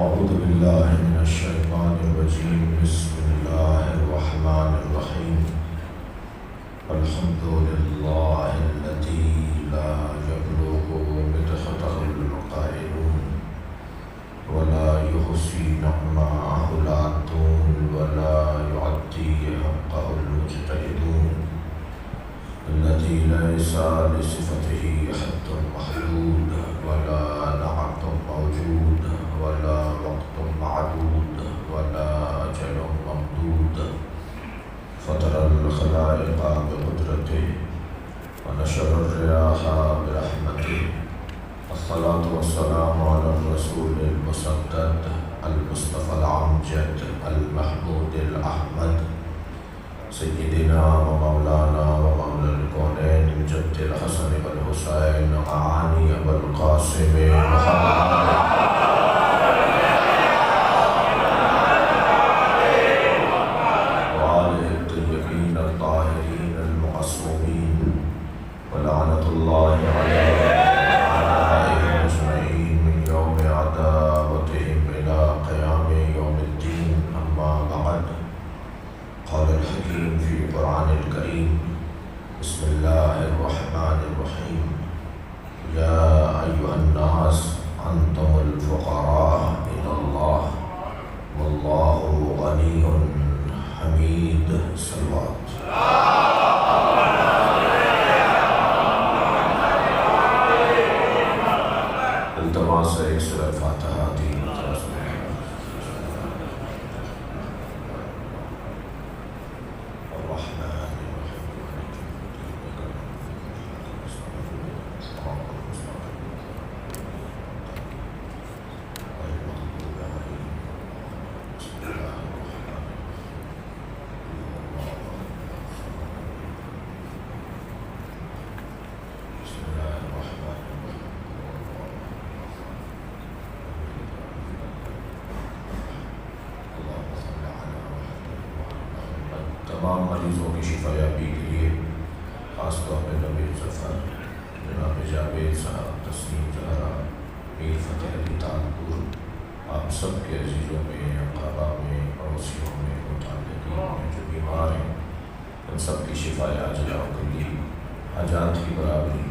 اعوذ باللہ من الشیطان الرجیم بسم اللہ الرحمن الرحیم الحمد للہ الذی لا یبلغ مدحته القائلون ولا يحصي نعماءه العادون ولا يعدي حقه المجتهدون الذي ليس لصفته حد محدود ولا نعت موجود ولا وقت معدود ولا أجل ممدود فطر الخلائق بقدرته ونشر الرياح برحمته الصلاة والسلام على الرسول المسدد المصطفى العمجد المحمود الأحمد سيدنا ومولانا ومولى الكونين جد الحسن والحسين معاني أبو القاسم محمد وآله الطيبين الطاهرين المعصومين ولعنة الله عليهم وعلى أجمعين من يوم عداوتهم إلى قيام يوم الدين أما بعد قال الحكيم في القرآن الكريم بسم الله الرحمن الرحيم يا أيها الناس أنتم الفقراء إلى الله والله غني حميد صلوات التماس ایک سورہ فاتحہ دی تمام مریضوں کی شفا یابی کے لیے خاص طور پہ نبی ظفر جناب جاوید صاحب تسلیم زہرا میر فتح علی تالپور آپ سب کے عزیزوں میں اقربا میں پڑوسیوں میں متعلقین میں جو بیمار ہیں ان سب کی شفا عاجلہ و کلی حاجات کی برابری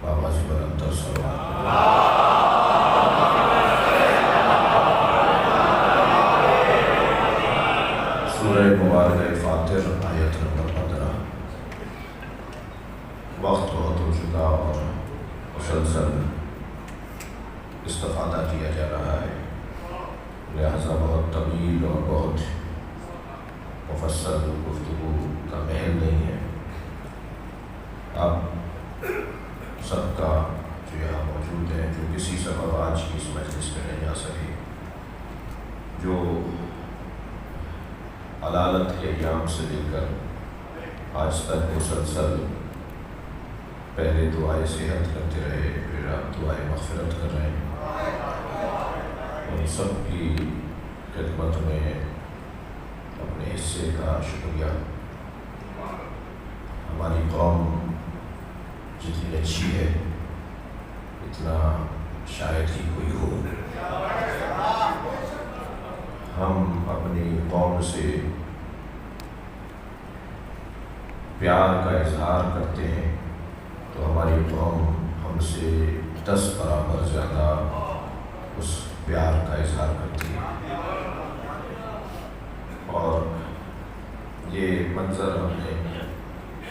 بابا سے برتر سلوات سورہ مبارکہ فاتر آیت نمبر 15 وقت بہت ہو چکا اور مسلسل استفادہ کیا جا رہا ہے، لہذا بہت طویل اور بہت مفصل گفتگو کا محل نہیں ہے۔ اب سب کا جو یہاں موجود ہے، جو کسی سبب آج کی اس مجلس میں نہیں آ سکے، جو عدالت کے ایام سے لے کر آج تک مسلسل پہلے دعائے صحت کرتے رہے، پھر آپ دعائے مغفرت کر رہے ہیں، ان سب کی خدمت میں اپنے حصے کا شکریہ۔ ہماری قوم جتنی اچھی ہے اتنا شاید ہی کوئی ہو۔ ہم اپنی قوم سے پیار کا اظہار کرتے ہیں تو ہماری قوم ہم سے 10 برابر زیادہ اس پیار کا اظہار کرتی ہے، اور یہ منظر ہم نے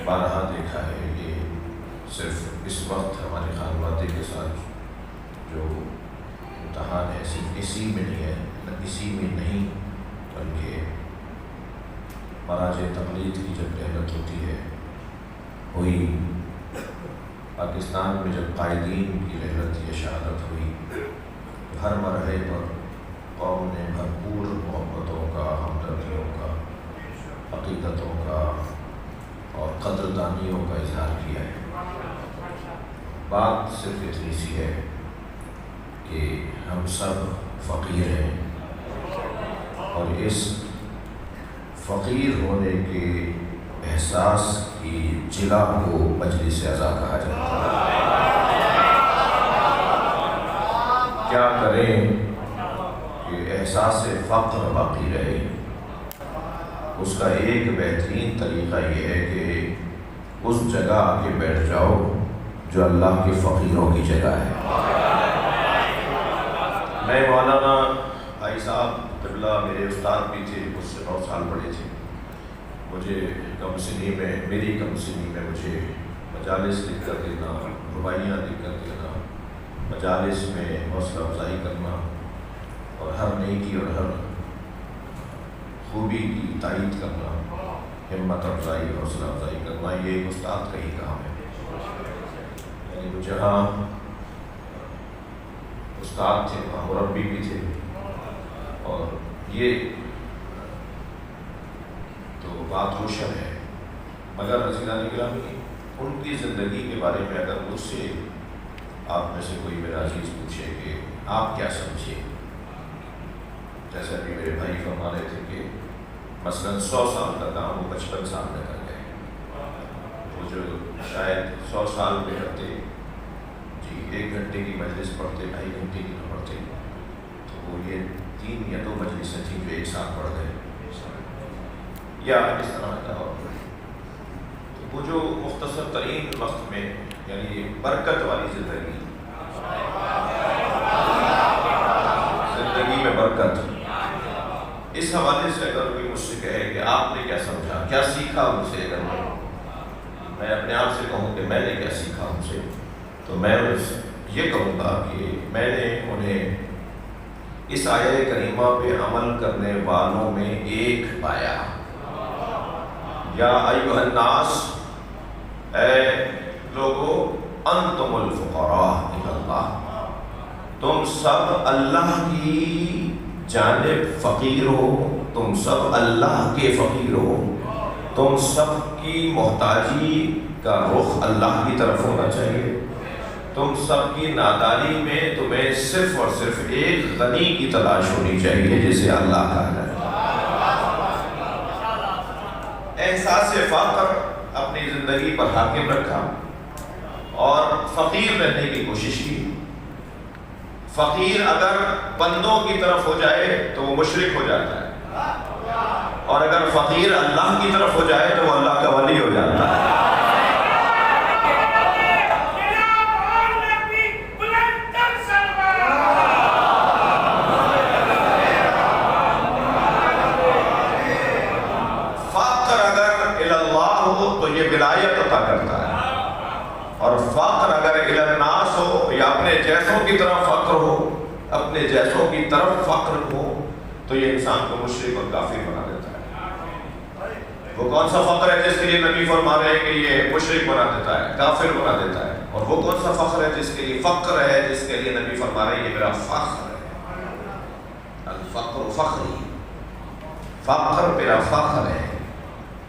بارہا دیکھا ہے۔ یہ صرف اس وقت ہمارے خانوادے کے ساتھ جو امتحان ہے صرف اسی میں نہیں بلکہ مراج تقلید کی جب رحلت ہوتی ہے، وہی پاکستان میں جب قائدین کی رحلت یا شہادت ہوئی، تو ہر مرحلے پر قوم نے بھرپور محبتوں کا، ہمدردیوں کا، عقیدتوں کا اور قدردانیوں کا اظہار کیا ہے۔ بات صرف اتنی سی ہے کہ ہم سب فقیر ہیں، اور اس فقیر ہونے کے احساس کی جلا کو مجلس اعزا کہا جاتا ہے۔ کیا کریں کہ احساس فقر باقی رہے، اس کا ایک بہترین طریقہ یہ ہے کہ اس جگہ آ کے بیٹھ جاؤ جو اللہ کے فقیروں کی جگہ ہے۔ میں مولانا بھائی صاحب قبلہ میرے استاد بھی تھے، مجھ سے 9 سال بڑے تھے۔ مجھے کم سنی میں، میری کم سنی میں مجھے مجالس لکھ کر دینا، رباعیاں لکھ کر دینا، مجالس میں حوصلہ افزائی کرنا اور ہر نیکی اور ہر خوبی کی تائید کرنا، ہمت افزائی، حوصلہ افزائی کرنا، یہ ایک استاد کا ہی کام ہے۔ یعنی وہ جہاں استاد تھے وہاں مربی بھی تھے، اور یہ تو بات روشن ہے۔ مگر عزیزان گرامی، ان کی زندگی کے بارے میں اگر مجھ سے آپ میں سے کوئی میرا عزیز پوچھے کہ آپ کیا سمجھے، جیسے ابھی میرے بھائی فرما رہے تھے کہ مثلاً 100 سال کا کام وہ 55 سال میں کر گئے، وہ جو شاید 100 سال میں کرتے، جی 1 گھنٹے کی مجلس پڑھتے، 2.5 گھنٹے کی نہ پڑھتے، تو وہ یہ 3 یا 2 مجلسیں تھیں جو ایک ساتھ پڑھ گئے، یا اس طرح کا۔ تو وہ جو مختصر ترین وقت میں، یعنی برکت والی زندگی میں برکت، اس حوالے سے اگر کوئی مجھ سے کہے کہ آپ نے کیا سمجھا، کیا سیکھا ان سے، اگر میں اپنے آپ سے کہوں کہ میں نے کیا سیکھا ان سے، تو میں یہ کہوں گا کہ میں نے انہیں اس آیہ کریمہ پہ عمل کرنے والوں میں ایک پایا۔ یا ایھا الناس، اے لوگو، انتم الفقراء الی اللہ، تم سب اللہ کی جانب فقیر ہو، تم سب اللہ کے فقیر ہو، تم سب کی محتاجی کا رخ اللہ کی طرف ہونا چاہیے، تم سب کی ناداری میں تمہیں صرف اور صرف ایک غنی کی تلاش ہونی چاہیے جسے اللہ کہا ہے۔ احساس فقر اپنی زندگی پر حاکم رکھا اور فقیر رہنے کی کوشش کی۔ فقیر اگر بندوں کی طرف ہو جائے تو وہ مشرک ہو جاتا ہے، اور اگر فقیر اللہ کی طرف ہو جائے تو وہ اللہ کا ولی ہو جاتا ہے۔ فقر اگر اللہ ہو تو یہ ولایت عطا کرتا ہے، اور فقر اگر الناس ہو یا اپنے جیسوں کی طرف فقر ہو، اپنے جیسوں کی طرف فقر ہو، تو یہ انسان کو مشرک اور کافر بنا دیتا ہے۔ وہ کون سا فقر ہے جس کے لیے نبی فرما رہے ہیں کہ یہ مشرک بنا دیتا ہے، کافر بنا دیتا ہے، اور وہ کون سا فخر ہے جس کے لیے فقر ہے جس کے لیے نبی فرما رہے ہیں یہ میرا فخر ہے۔ الفقر فخری، فقر میرا فخر ہے،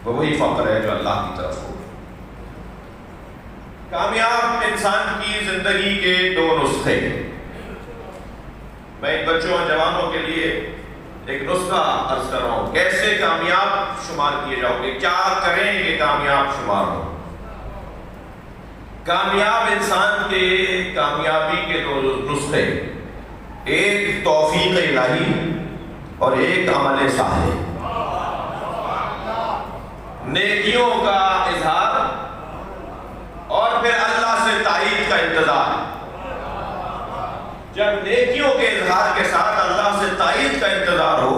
وہ وہی فقر ہے جو اللہ کی طرف ہو۔ کامیاب انسان کی زندگی کے 2 نسخے، میں بچوں اور جوانوں کے لیے ایک نسخہ عرض کر رہا ہوں، کیسے کامیاب شمار کیے جاؤ گے، کیا کریں کہ کامیاب شمار ہو۔ کامیاب انسان کے کامیابی کے 2 نسخے، ایک توفیق الہی اور ایک عمل صالح، نیکیوں کا اظہار اور پھر اللہ سے تائید کا انتظار۔ جب نیکیوں کے اظہار کے ساتھ اللہ سے تائید کا انتظار ہو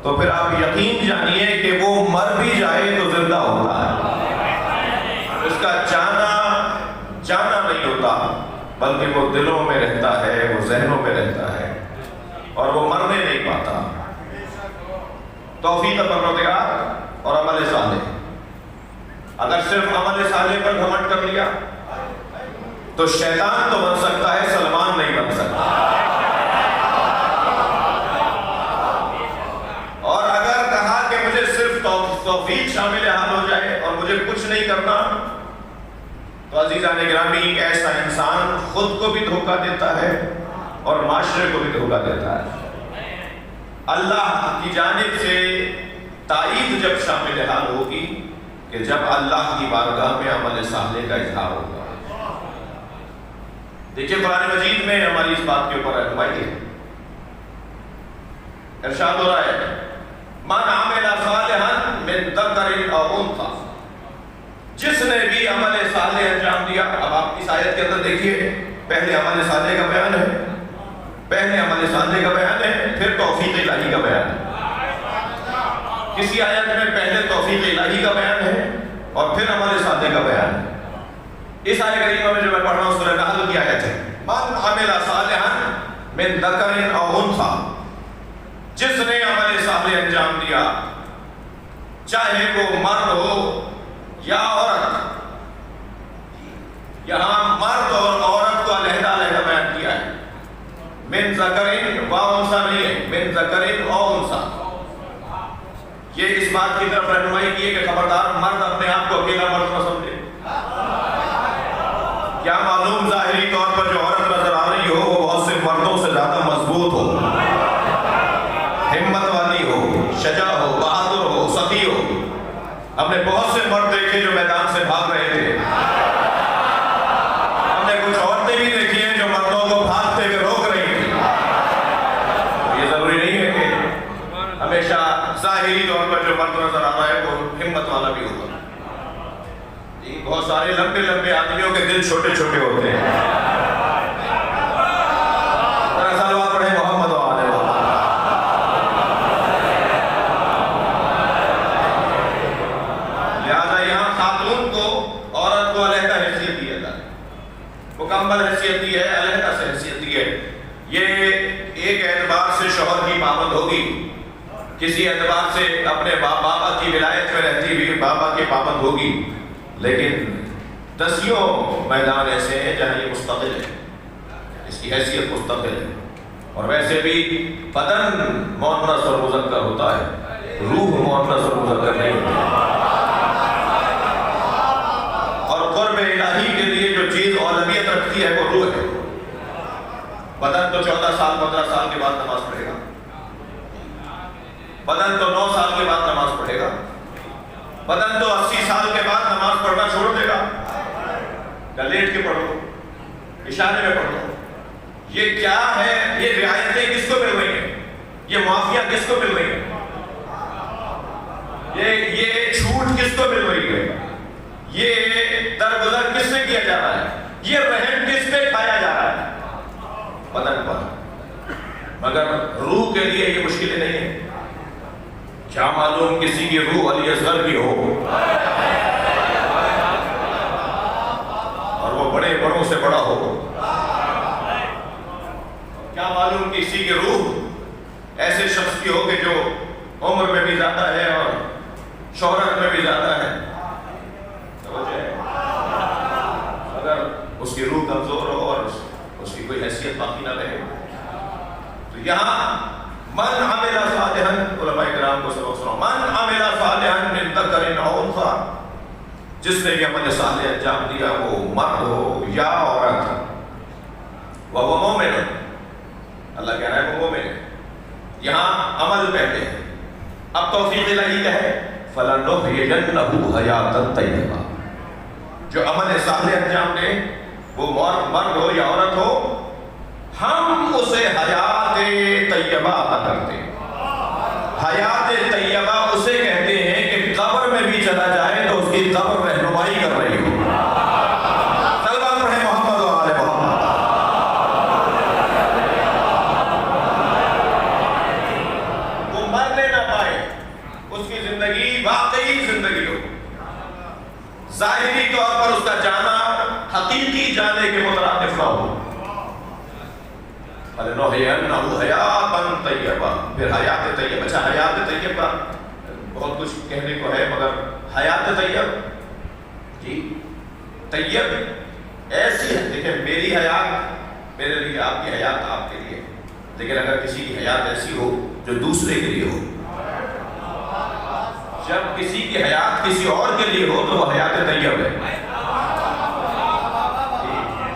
تو پھر آپ یقین جانیے کہ وہ مر بھی جائے تو زندہ ہوتا ہے، اس کا جانا نہیں ہوتا، بلکہ وہ دلوں میں رہتا ہے، وہ ذہنوں میں رہتا ہے، اور وہ مرنے نہیں پاتا۔ توفیق پروردگار اور عمل صالح۔ اگر صرف عمل صالح پر گھمنڈ کر لیا تو شیطان تو بن سکتا ہے، سلمان نہیں بن سکتا۔ اور اگر کہا کہ مجھے صرف توفیق شامل حال ہو جائے اور مجھے کچھ نہیں کرنا، تو عزیزان گرامی ایسا انسان خود کو بھی دھوکہ دیتا ہے اور معاشرے کو بھی دھوکہ دیتا ہے۔ اللہ کی جانب سے تائید جب شامل حال ہوگی کہ جب اللہ کی بارگاہ میں عمل صالح کا اظہار ہوگا۔ دیکھیے قرآن مجید میں ہماری اس بات کے اوپر رہنمائی ہے۔ ارشاد ہو رہا ہے من عمل صالحا من ذکر او انثی، جس نے بھی عمل صالح انجام دیا. اب آپ اس آیت کے اندر دیکھیے، پہلے عمل صالح کا بیان ہے، پہلے عمل صالح کا بیان ہے، پھر توفیق الہی کا بیان ہے. کسی آیت میں پہلے توفیق الہی کا بیان ہے اور پھر عمل صالح کا بیان ہے. اس آیت کریمہ میں جو میں پڑھ رہا ہوں سورہ نحل کی آیت ہے، من عمل صالحا من ذکر او انثی، جس نے عمل صالح انجام دیا چاہے وہ مرد ہو یا عورت. یہاں مرد اور عورت کو علیحدہ علیحدہ بیان کیا ہے. من ذکر و انثی نہیں ہے، من ذکر او انثی. یہ اس بات کی طرف رہنمائی کی ہے کہ خبردار مرد اپنے آپ کو اکیلا مرد نہ سمجھے. کیا معلوم ظاہری طور پر جو عورت نظر آ رہی ہو وہ بہت سے مردوں سے زیادہ مضبوط ہو، ہمت والی ہو، شجاع ہو، بہادر ہو، سخی ہو. ہم نے بہت سے مرد دیکھے جو میدان سے بھاگ رہے تھے. ہم نے کچھ عورتیں بھی دیکھی ہیں جو مردوں کو بھاگتے ہوئے روک رہی تھی. یہ ضروری نہیں ہے کہ ہمیشہ ظاہری طور پر جو مرد نظر آ رہا ہے وہ ہمت والا بھی ہوگا. بہت سارے لمبے لمبے آدمیوں کے دل چھوٹے چھوٹے ہوتے ہیں. صلوات پڑھیں محمد و آلہ محمد. لہذا یہاں خاتون کو، عورت کو علیحدہ حیثیت دی ہے، مکمل حیثیت دی ہے، علیحدہ سے حیثیت دی ہے. یہ ایک اعتبار سے شوہر کی پابند ہوگی، کسی اعتبار سے اپنے بابا کی ولایت میں رہتی ہوئی بابا کی پابند ہوگی. لیکن دسیوں میدان ایسے ہیں جہاں یہ مستقل ہے، اس کی حیثیت مستقل ہے. اور ویسے بھی بدن مؤنث اور مذکر ہوتا ہے، روح مؤنث اور مذکر نہیں ہوتی. اور قرب الہی کے لیے جو چیز اولویت رکھتی ہے وہ روح ہے. بدن تو 14 سال 15 سال کے بعد نماز پڑھے گا، بدن تو 9 سال کے بعد نماز پڑھے گا، بدن تو 80 سال کے بعد نماز پڑھنا چھوڑ دے گا. لیٹ کے پڑھو، اشارے میں پڑھو. یہ کیا ہے؟ یہ رعایتیں کس کو مل رہی ہیں؟ یہ معافیہ کس کو مل رہی ہے؟ یہ چھوٹ کس کو مل رہی ہے؟ یہ درگزر کس سے کیا جا رہا ہے؟ یہ رحم کس پہ کھایا جا رہا ہے؟ بدن پر. مگر روح کے لیے یہ مشکلیں نہیں ہیں. کیا معلوم کسی کی روح علی اصغر کی ہو اور وہ بڑے بڑوں سے بڑا ہو. کیا معلوم کسی کی روح ایسے شخص کی ہو کہ جو عمر میں بھی زیادہ ہے اور شہرت میں بھی زیادہ ہے. اگر اس کی روح کمزور ہو اور اس کی کوئی حیثیت باقی نہ رہے. تو یہاں من عمل صالحا، علماء کرام کو سبق سناؤ، من عمل صالحا من ذکر او انثی، جس نے بھی عمل صالح انجام دیا وہ مرد ہو یا عورت، وہو مومن، اللہ کہہ رہا ہے وہ مومن ہے. یہاں عمل پہلے ہے. اب توفیق الہی کیا ہے؟ فَلَنُحْيِيَنَّهُ حَيَاةً طَيِّبَةً. جو عمل صالح انجام دے وہ مرد ہو یا عورت ہو، ہم اسے حیات طیبہ عطا کرتے ہیں. حیات طیبہ اسے کہتے ہیں کہ قبر میں بھی چلا جائے تو اس کی قبر رہنمائی کر رہی ہو. صلوات پڑھیں محمد و آلہ محمد. وہ مرنے نہ پائے، اس کی زندگی واقعی زندگی ہو، ظاہری طور پر اس کا جانا حقیقی جانے کے مترادف نہ ہو. فَلَنُحْيِيَنَّهُ حَيَاةً طَيِّبَةً. پھر حیات طیب. اچھا حیات طیب کا بہت کچھ کہنے کو ہے، مگر حیات طیب، جی طیب ایسی ہے. دیکھیں میری حیات میرے لیے، آپ کی حیات آپ کے لیے، لیکن اگر کسی کی حیات ایسی ہو جو دوسرے کے لیے ہو، جب کسی کی حیات کسی اور کے لیے ہو تو وہ حیات طیب ہے.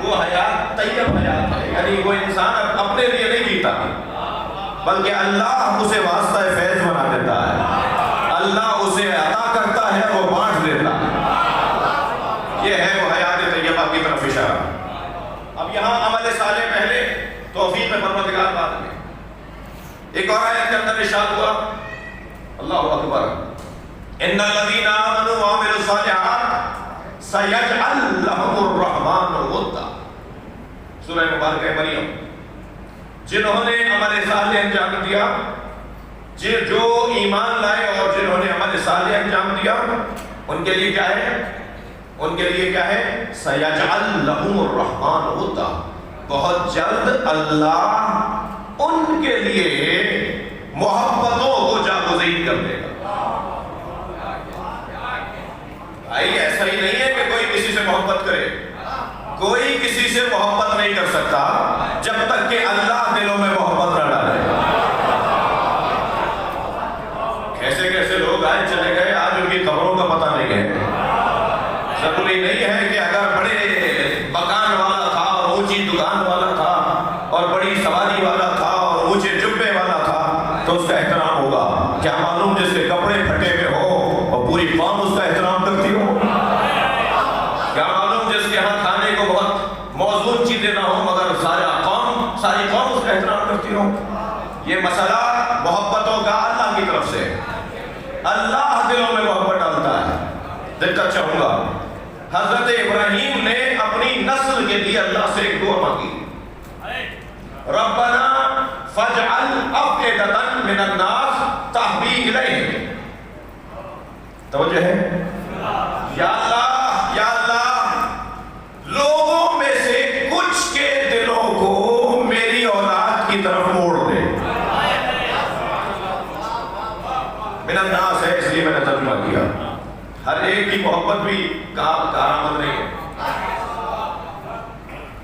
وہ حیات طیب حیات ہے، یعنی وہ انسان اپنے لیے نہیں جیتا بلکہ اللہ اسے واسطہ فیض بنا دیتا ہے، اللہ اسے عطا کرتا ہے، وہ بانٹ دیتا ہے. یہ ہے وہ حیات طیبہ کی طرف اشارہ. اب یہاں عمل صالح پہلے، توفیق پروردگار بعد میں. ایک اور آیت کے اندر ارشاد ہوا، اللہ اکبر، ان الذین آمنوا وعملوا الصالحات سیجعل لهم الرحمن ودا، سورہ مبارکہ مریم، جنہوں نے عمل صالح انجام دیا، جو ایمان لائے اور جنہوں نے عمل صالح انجام دیا، ان کے لیے کیا ہے؟ ان کے لیے کیا ہے؟ سیجعل لهم الرحمن ودا، بہت جلد اللہ ان کے لیے محبتوں کو جاگزین کر دے گا۔ بھائی ایسا ہی نہیں ہے کہ کوئی کسی سے محبت کرے، کوئی کسی سے محبت نہیں کر سکتا جب تک کہ اللہ دلوں میں محبت نہ ڈالے۔ کیسے کیسے لوگ آئے چلے گئے، آج ان کی قبروں کا پتہ نہیں ہے۔ ضروری نہیں ہے کہ اگر بڑے مکان والا تھا اور اونچی دکان والا تھا اور بڑی سواری والا تھا اور اونچے جبے والا تھا تو اس کا احترام ہوگا۔ کیا معلوم جس کے کپڑے پھٹے ہوئے ہو اور پوری قوم اس کا احترام کرتی ہو؟ کیا معلوم جس کے ہاں کھانے کو بہت موزون چیزیں نہ ہو مگر ساری قوم اس کا احترام کرتی ہو؟ یہ مسئلہ محبتوں کا اللہ کی طرف سے، اللہ دلوں میں محبت ڈالتا ہے۔ دقت چاہوں گا، حضرت ابراہیم نے اپنی نسل کے لیے اللہ سے ایک دعا مانگی، ربنا فاجعل افئدۃ من الناس تہوی الیہم، توجہ ہے، یا اللہ لوگوں میں سے کچھ کے دلوں کو میری اولاد کی طرف موڑ دے۔ من الناس ہے اس لیے میں نے ترجمہ کیا، ہر ایک کی محبت بھی کارآمد نہیں ہے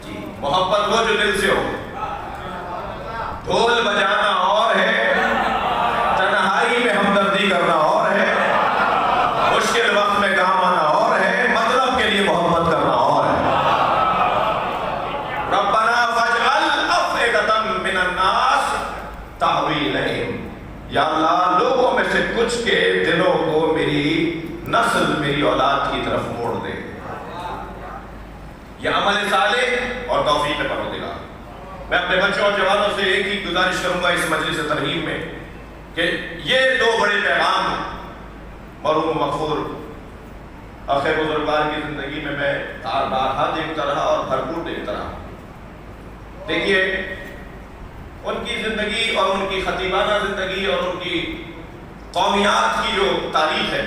جی، محبت وہ جو دل سے ہو۔ ڈھول بجانا اور ہے، تنہائی میں ہمدردی کرنا اور ہے، مشکل وقت میں کام آنا اور ہے، مطلب کے لیے محبت کرنا اور ہے۔ ربنا فاجعل افئدۃ من الناس تہوی الیہم، یا اللہ لوگوں میں سے کچھ کے دلوں کو میری نسل، میری اولاد کی طرف موڑ دے۔ یہ عمل صالح اور توفیق پروردگار۔ میں اپنے بچوں اور جوانوں سے ایک ہی گزارش کروں گا اس مجلس ترغیب میں کہ یہ دو بڑے پیغام مرحوم مغفور اخ بزرگوار کی زندگی میں بارہا دیکھتا رہا اور بھرپور دیکھتا رہا۔ دیکھیے ان کی زندگی اور ان کی خطیبانہ زندگی اور ان کی قومیات کی جو تاریخ ہے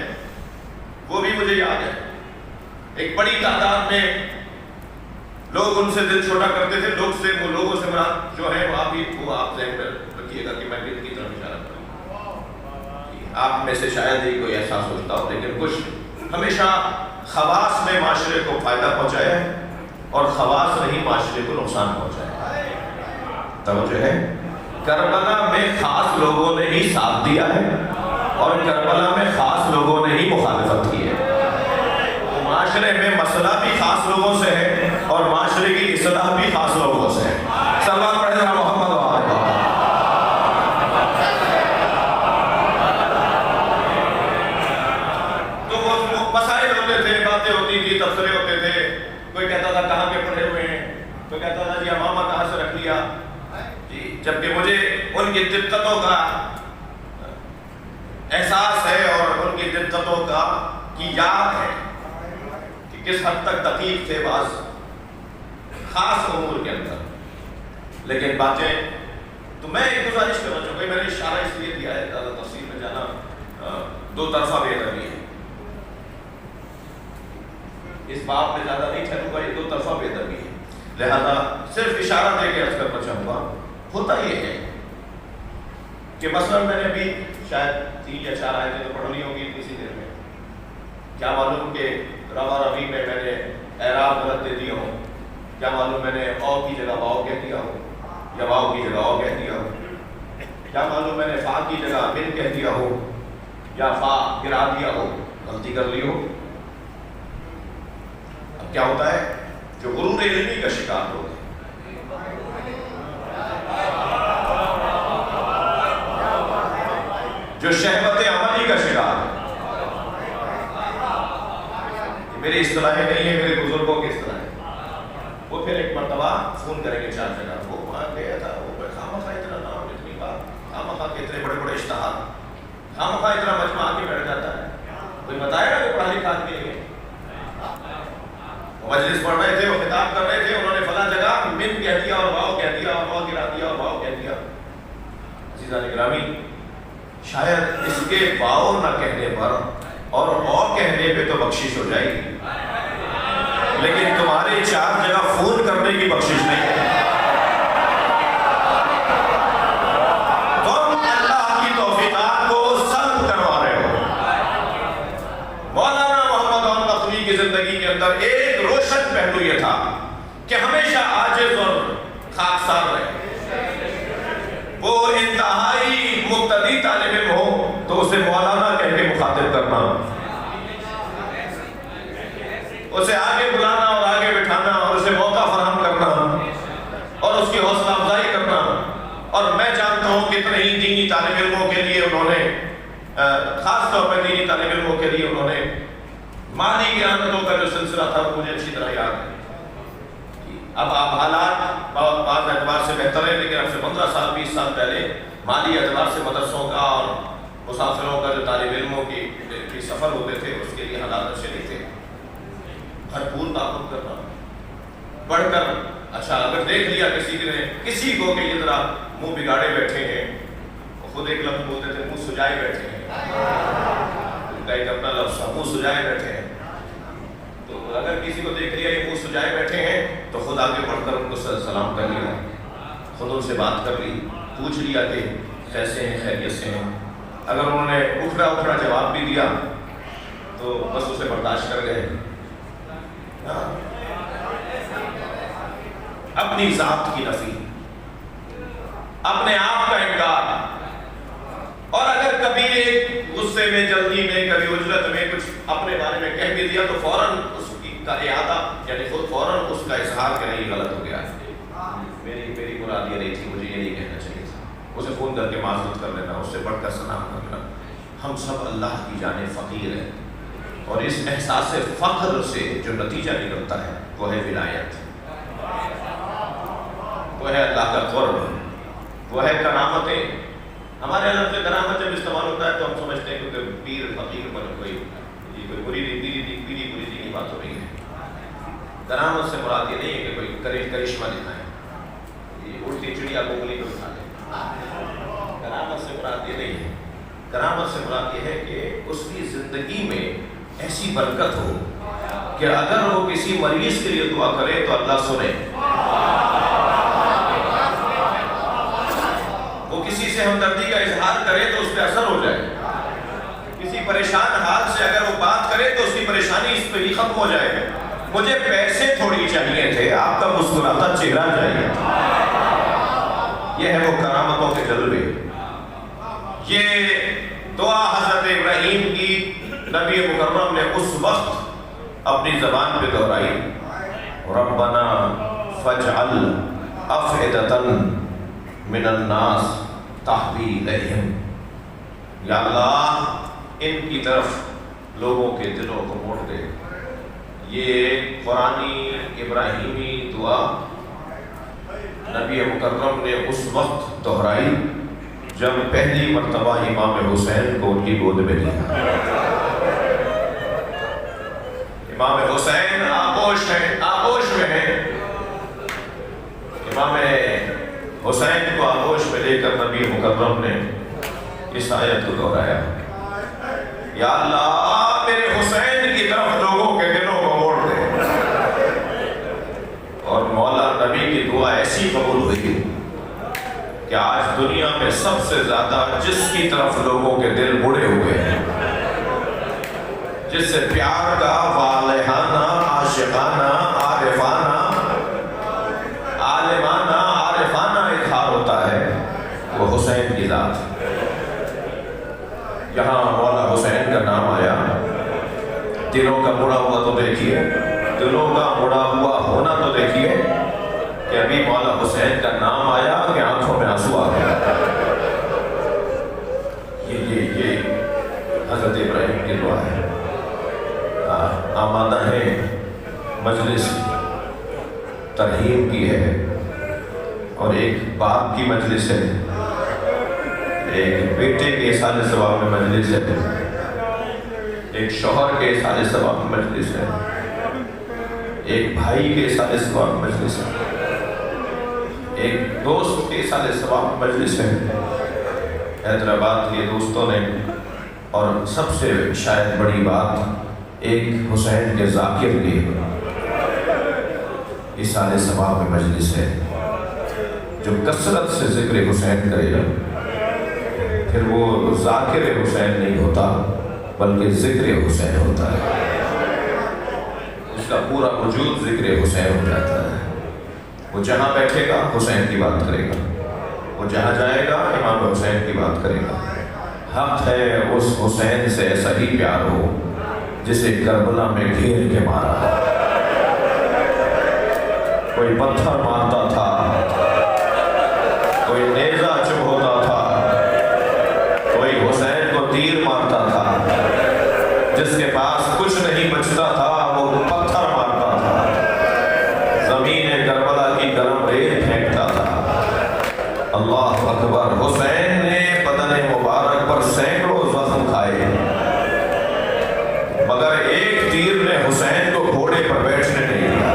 وہ بھی مجھے یاد ہے۔ ایک بڑی تعداد میں لوگ ان سے دل چھوٹا کرتے تھے، لوگوں سے مراد جو ہے وہ آپ ذہن میں رکھیے گا کہ میں کن کی طرف اشارہ کروں۔ آپ میں سے شاید ہی کوئی ایسا سوچتا ہو، لیکن کچھ ہمیشہ خواص میں معاشرے کو فائدہ پہنچایا ہے اور خواص نہیں معاشرے کو نقصان پہنچایا ہے۔ توجہ ہے، کربلا میں خاص لوگوں نے ہی ساتھ دیا ہے اور کربلا میں خاص لوگوں نے ہی مخالفت کی ہے۔ معاشرے میں مسئلہ بھی خاص لوگوں سے ہے اور معاشرے کی اصلاح بھی خاص لوگوں سے ہے۔ سلام پڑھے ذرا محمد وآلہ۔ تو وہ مسائل ہوتے تھے، باتیں ہوتی تھی، تبصرے ہوتے تھے، کوئی کہتا تھا کہاں کے پڑھے ہوئے ہیں، کوئی کہتا تھا جی امامہ کہاں سے رکھ لیا جی، جبکہ مجھے ان کی دقتوں کا احساس ہے اور ان کی دقتوں کی یاد ہے کہ کس حد تک دقیق تھے بعض خاص امور کے اندر۔ لیکن باتیں تو میں ایک گزارش کرنا چاہوں گا، میں نے اشارہ اس لیے دیا ہے، زیادہ تفصیل میں جانا دو طرفہ بے ادبی ہے، اس باب میں زیادہ نہیں ٹھہروں گا، یہ دو طرفہ بے ادبی ہے، لہذا صرف اشارہ دے کے عرض کرنا چاہوں گا۔ ہوتا یہ ہے کہ مثلا میں نے ابھی شاید 3 یا 4 آیتیں تو پڑھ لی ہوں گی اسی دیر میں، کیا معلوم کہ روا روی میں نے اعراب غلط دے دیا ہوں، کیا معلوم میں نے او کی جگہ واؤ کہہ دیا ہو یا واؤ کی جگہ او کہہ دیا ہو، کیا معلوم میں نے فا کی جگہ من کہہ دیا ہو یا فا گرا دیا ہو، غلطی کر لی ہو۔ اب کیا ہوتا ہے، جو غرور علمی کا شکار ہوتے ہیں، جو شہوت عملی کا شکار ہے، میری اصطلاح نہیں ہے، میرے بزرگوں کی اصطلاح ہے، وہ پھر ایک مرتبہ فون کریں گے 4 جگہ، وہ وہاں گیا تھا، وہ خامخواہ اتنا نام اتنی بات، خامخواہ اتنے بڑے بڑے اشتہار، ہم وہاں اتنا مجمع آ کے بیٹھ جاتا ہے، کوئی بتائے گا کہ پڑھا لکھا آدمی ہے؟ مجلس پڑھ رہے تھے، وہ خطاب کر رہے تھے، انہوں نے فلاں جگہ من کہہ دیا اور واو کہہ دیا اور واو گرا دیا اور واو کہہ دیا۔ عزیزان گرامی، شاید اس کے واو نہ کہنے پر اور واو کہنے پہ تو بخشش ہو جائے گی، لیکن تمہارے 4 جگہ فون کرنے کی بخشش نہیں ہے۔ تم اللہ کی توفیقات کو سلب کروا رہے ہو۔ مولانا محمد عامر نقوی کی زندگی کے اندر ایک روشن پہلو یہ تھا کہ ہمیشہ عاجز اور خاکسار رہے۔ وہ انتہائی مبتدی طالب علم ہو تو اسے مولانا کہہ کے مخاطب کرنا، اسے آگے بلانا اور آگے بٹھانا اور اسے موقع فراہم کرنا اور اس کی حوصلہ افزائی کرنا۔ اور میں جانتا ہوں کہ اتنے ہی دینی طالب علموں کے لیے انہوں نے، خاص طور پر دینی طالب علموں کے لیے انہوں نے مالی گرانتوں کا جو سلسلہ تھا وہ مجھے اچھی طرح یاد ہے۔ اب حالات بعض اعتبار سے بہتر ہے، لیکن اب سے 15 سال 20 سال پہلے مالی اعتبار سے مدرسوں کا اور مسافروں کا جو طالب علموں کی سفر ہوتے تھے اس کے لیے حالات اچھے نہیں تھے۔ بھرپور تعاون کرنا، بڑھ کر، اچھا اگر دیکھ لیا کسی کو کہ یہ ذرا منہ بگاڑے بیٹھے ہیں، خود ایک لفظ بولتے تھے منہ سجائے بیٹھے ہیں، ان کا ایک اپنا لفظ منہ سجائے بیٹھے ہیں، تو اگر کسی کو دیکھ لیا یہ منہ سجائے بیٹھے ہیں تو خود آگے بڑھ کر ان کو سلام کر لیا، خود ان سے بات کر لی، پوچھ لیا کہ کیسے ہیں، خیریت سے ہیں۔ اگر انہوں نے اکھڑا جواب بھی دیا تو بس اسے برداشت کر گئے۔ اپنی ذات کی نفی، اپنے آپ کا انکار، اور اگر کبھی ایک غصے میں، جلدی میں، کبھی اجلت میں کچھ اپنے بارے میں کہہ بھی دیا تو فوراً اس کا اعادہ، یعنی فوراً اس کا اظہار کہ نہیں غلط ہو گیا ہے، میری مراد یہ نہیں تھی، مجھے یہ نہیں کہنا چاہیے تھا، اسے فون کر کے معذرت کر لینا، اس سے بڑھ کر سلام کرنا۔ ہم سب اللہ کی جانب فقیر ہیں، اور اس احساس فخر سے جو نتیجہ نکلتا ہے وہ ہے ولایت، وہ ہے اللہ کا قرب، وہ ہے کرامتیں۔ ہمارے لفظ کرامت جب استعمال ہوتا ہے تو ہم سمجھتے ہیں کہ پیر فقیر پر کوئی بری کی بات ہو رہی ہے۔ کرامت سے مراد یہ نہیں ہے کہ کوئی کرشمہ دکھائے، یہ الٹی چڑیا کو انگلی پہ اٹھا لے، کرامت سے مراد یہ نہیں ہے۔ کرامت سے مراد یہ ہے کہ اس کی زندگی میں ایسی برکت ہو کہ اگر وہ کسی مریض کے لیے دعا کرے تو اللہ سنے، وہ کسی سے ہمدردی کا اظہار کرے تو اس پہ اثر ہو جائے، کسی پریشان حال سے اگر وہ بات کرے تو اس کی پریشانی اس پہ ہی ختم ہو جائے گا۔ مجھے پیسے تھوڑی چاہیے تھے، آپ کا مسکراتا چہرہ چاہیے۔ یہ ہے وہ کرامتوں کے جلوے۔ یہ دعا حضرت ابراہیم کی نبی مکرم نے اس وقت اپنی زبان پہ دہرائی، ربنا فاجعل افئدۃ من الناس تہوی الیہم، یا اللہ ان کی طرف لوگوں کے دلوں کو موڑ دے۔ یہ قرآنی ابراہیمی دعا نبی مکرم نے اس وقت دہرائی جب پہلی مرتبہ امام حسین کو ان کی گود میں لیا۔ امام حسین آغوش میں ہیں، امام حسین کو آغوش میں لے کر نبی مکرم نے اس آیت کو دہرایا، یا اللہ میرے حسین کی طرف لوگوں کے دلوں کو موڑ دے۔ اور مولا نبی کی دعا ایسی قبول ہوئی کہ آج دنیا میں سب سے زیادہ جس کی طرف لوگوں کے دل مڑے ہوئے ہیں، جس سے پیار کا والہانہ، عاشقانہ، عارفانہ، عالمانہ، عارفانہ اظہار ہوتا ہے، وہ حسین کی ذات۔ یہاں مولا حسین کا نام آیا، دلوں کا مڑا ہوا تو دیکھیے، دلوں کا مڑا ہوا ہونا تو دیکھیے کہ ابھی مولا حسین کا نام آیا کہ آنکھوں میں آنسو آ گیا۔ یہ حضرت ابراہیم کی دعا ہے۔ آمادہ ہے مجلس ترحیم کی ہے اور ایک باپ کی مجلس ہے، ایک بیٹے کے سال ثواب میں مجلس ہے، ایک شوہر کے سال ثواب میں مجلس ہے، ایک بھائی کے سال ثواب میں مجلس ہے، ایک دوست کے سال ثواب میں مجلس ہے۔ حیدرآباد کے دوستوں نے، اور سب سے شاید بڑی بات، ایک حسین کے ذاکر کے سال ثواب میں مجلس ہے۔ جو کثرت سے ذکر حسین کرے گا پھر وہ ذاکر حسین نہیں ہوتا بلکہ ذکر حسین ہوتا ہے، اس کا پورا وجود ذکر حسین ہو جاتا ہے۔ وہ جہاں بیٹھے گا حسین کی بات کرے گا، وہ جہاں جائے گا امام حسین کی بات کرے گا۔ حق ہے اس حسین سے ایسا ہی پیار ہو جسے کربلا میں گھیر کے مارا ہے۔ کوئی پتھر مارتا تھا، کوئی نیزہ چپ ہوتا تھا، کوئی حسین کو تیر مارتا تھا، جس کے پاس کچھ نہیں بچتا تھا وہ پتھر مارتا تھا، زمین کربلا کی گرم ریت پھینکتا تھا۔ اللہ اکبر! حسین نے بدن مبارک پر سینکڑوں زخم کھائے مگر ایک تیر نے حسین کو گھوڑے پر بیٹھنے نہیں دیا۔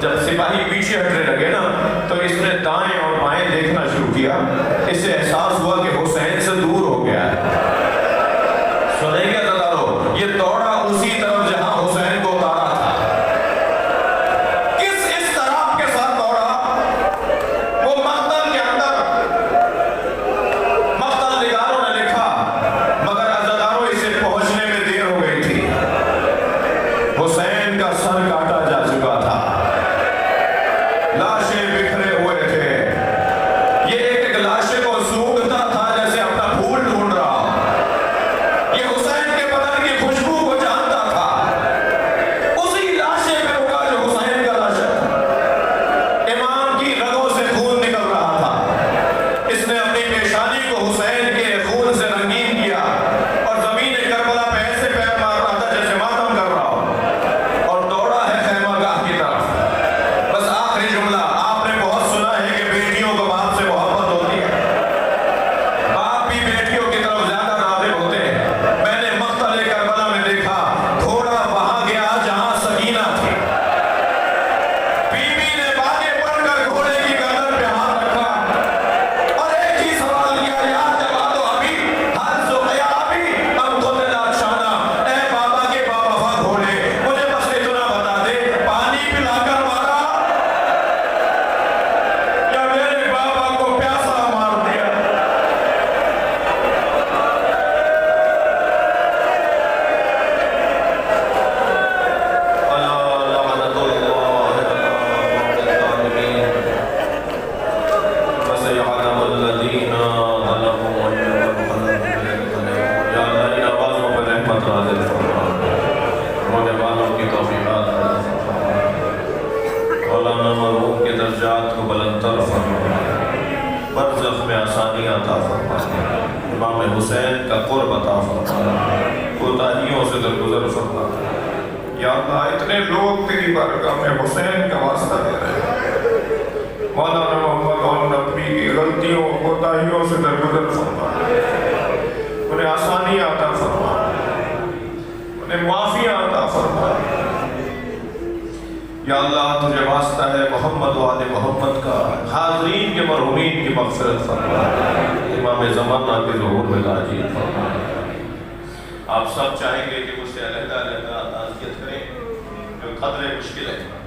جب سپاہی پیچھے ہٹنے لگے نا تو اس نے دائیں اور بائیں دیکھنا شروع کیا، اس سے احساس ہوا کہ حسین سے دور ہو گیا ہے۔ سنیں گے تدارو، یہ دوڑا اسی طرف جہاں حسین کو اتارا تھا۔ کس اضطراب کے ساتھ دوڑا؟ وہ مقتل کے اندر، مقتل نگاروں نے لکھا مگر عزاداروں اسے پہنچنے میں دیر ہو گئی تھی۔ حسین کا سر کاٹا جا چکا تھا، لاشیں بکھرے ہوئے تھے، یہ ایک لاشیں کو سونگتا تھا عطا فرما، امام حسین کا قرب عطا فرما، کوتاہیوں سے درگزر فرما۔ یا اللہ اتنے لوگ تیری بارگاہ میں حسین کا واسطہ دے رہے ہیں، مولانا محمد اور نبی کی غلطیوں کوتاہیوں سے درگزر فرما، انہیں آسانی عطا فرما، انہیں معافی عطا فرما۔ یا اللہ تجھے واسطہ ہے محمد و آل محمد کا، حاضرین کے مرحومین کی مغفرت فرما، امام زمانہ کے ظہور میں تاجیل فرما۔ آپ سب چاہیں گے کہ مجھ سے علیحدہ تعزیت کریں، جو قدر مشکل ہے۔